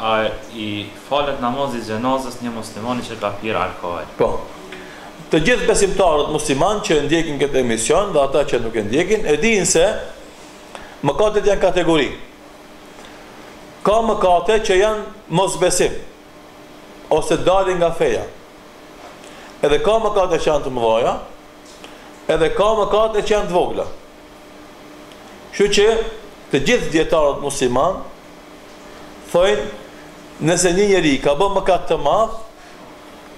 A i falet namazit xhenazës një muslimani që ka pirë alkool? Po. Të gjithë besimtarët musliman që ndjekin këtë emision dhe ata që nuk e ndjekin, e dinë se mëkatet janë kategori. Ka mëkate që janë mosbesim ose dalin nga feja. Edhe ka mëkate që janë të mëdha, edhe ka mëkate që janë të vogla. Kështu që të gjithë dietarët musliman thojnë, nëse një njeri ka bërë mëkat të madh,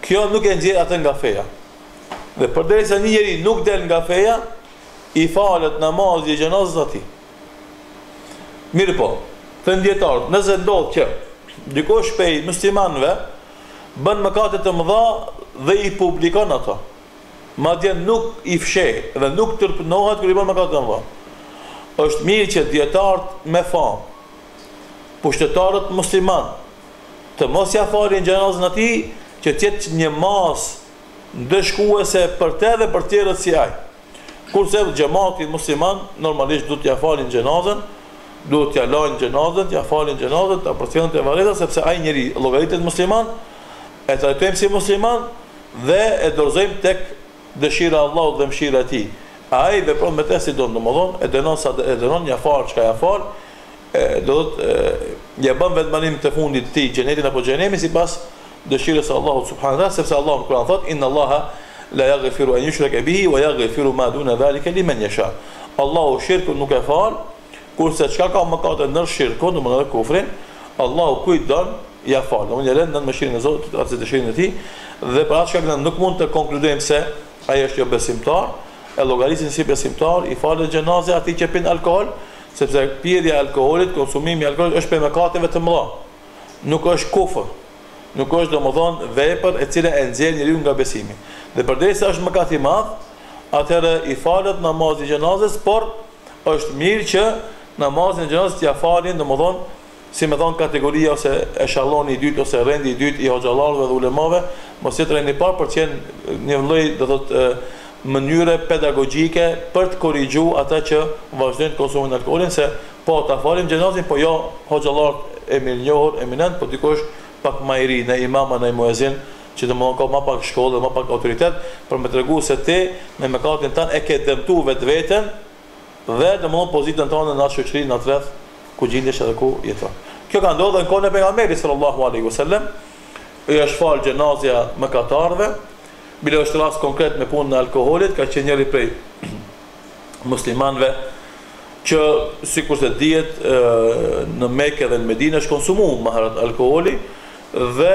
kjo nuk e nxjerr atë nga feja. Dhe përderisa një njeri nuk del nga feja, i falet namazi i xhenazës atij. Mirë po, thënë dietarët, nëse ndodh që dikush prej muslimanëve bën mëkate të mëdha dhe i publikon ato, madje nuk i fsheh dhe nuk tërpënohet kur i bën mëkate të mëdha, është mirë që dietarët me famë, pushtetarët musliman, të mos ja falin xhenazën atij, që të jetë një masë ndëshkuese për te dhe për tjerët si ai. Kurse xhamati musliman normalisht duhet t'ja falin xhenazën, duhet t'ja lajnë xhenazën, t'ja falin xhenazën, ta përcjellin te varreza, sepse ai njeri llogaritet musliman, e trajtojmë si musliman dhe e dorëzojmë tek dëshira e Allahut dhe mëshira e tij. Ai vepron me të si do, domodin e dënon sa e dënon, ja fal çka ja fal, do të ja bën vetmanim të fundit të xhenetin apo xhenemi sipas dëshirës së Allahut subhanahu wa taala, sepse Allahu në Kur'an thot inna Allaha la yaghfiru an yushraka bihi wa yaghfiru ma duna dhalika liman yasha. Allahu shirkun nuk e fal, kurse çka ka mëkate ndër shirkun, domethënë kufrin, Allahu kujt don ja fal. Domethënë lën në mëshirën e Zotit atë dëshirën e tij dhe për atë shkak ne nuk mund të konkludojmë se ai është jo besimtar, e llogarisin si besimtar, i falet xhenazë atij që pin alkool, sepse pirja e alkoolit, konsumimi i alkoolit është për mëkateve të mëdha. Nuk është kufër. Nuk është domethënë vepër e cila e nxjerr njeriu nga besimi. Dhe përderisa është mëkat i madh, atëherë i falet namazi i xhenazës, por është mirë që namazin e xhenazës t'ia falin, domethënë si më thon kategoria ose eshalloni i dytë ose rendi i dytë i hoxhallarëve dhe ulemave, mos jetë rendi i parë për të qenë një lloj, do thotë, mënyre pedagogjike për të korrigjuar ata që vazhdojnë konsumin e alkoolin, se po ta falim xhenazin, po jo hoxhallar e mirënjohur, eminent, po dikush pak më i ri, në imam, në muezin, që domosdoshmë ka më pak shkollë, më pak autoritet, për me tregu se ti me mëkatin tënd e ke dëmtuar vetveten dhe domosdoshmë pozitën tënde në atë shoqëri, në atë rreth ku gjendesh edhe ku jeton. Kjo ka ndodhur në kohën e pejgamberit sallallahu alaihi wasallam, i është fal xhenazja mëkatarëve, bile është rast konkret me punën e alkoolit, ka qenë njëri prej muslimanëve që sikur se dihet në Mekë dhe në Medinë është konsumuar më herët alkooli dhe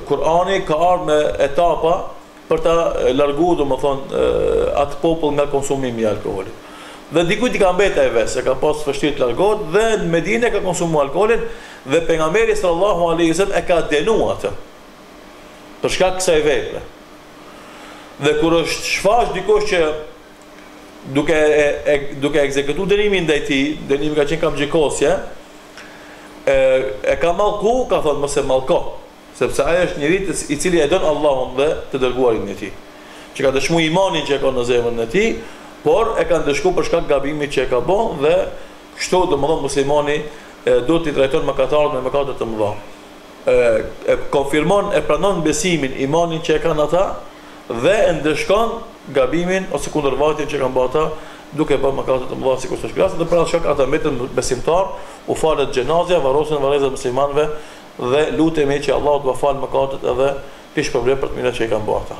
Kur'ani ka ardhur me etapa për ta larguar domethënë atë popull nga konsumimi i alkoolit. Dhe dikujt i ka mbetë ai vetë, se ka pas vështirë të largohet dhe në Medinë ka konsumuar alkoolin dhe pejgamberi sallallahu alaihi wasallam e ka denuar atë për shkak të kësaj vepre. Dhe kur është shfaq dikush që duke ekzekutuar dënimin ndaj tij, dënimi ka qenë kamxhikosje, e ka mallku, ka thonë mos e mallko, sepse ai është njëri i cili e don Allahun dhe të dërguarin e tij, që ka dëshmuar imanin që ka në zemrën e tij, por e ka ndëshkuar për shkak gabimit që e ka bën dhe kështu domodin muslimani duhet të trajton mëkatarët me mëkate të mëdha. E konfirmon, e pranon besimin, imanin që e kanë ata dhe e ndëshkon gabimin ose kundërvajtjen që kanë bërë ata duke bërë mëkate të mëdha sikur është krahas, dhe për atë shkak ata mbeten besimtar, u falet xhenazja, varrosen varrezat muslimanëve dhe lutemi që Allahu t'u falë mëkatet edhe kish problem për të mirë që i kanë bërë ata.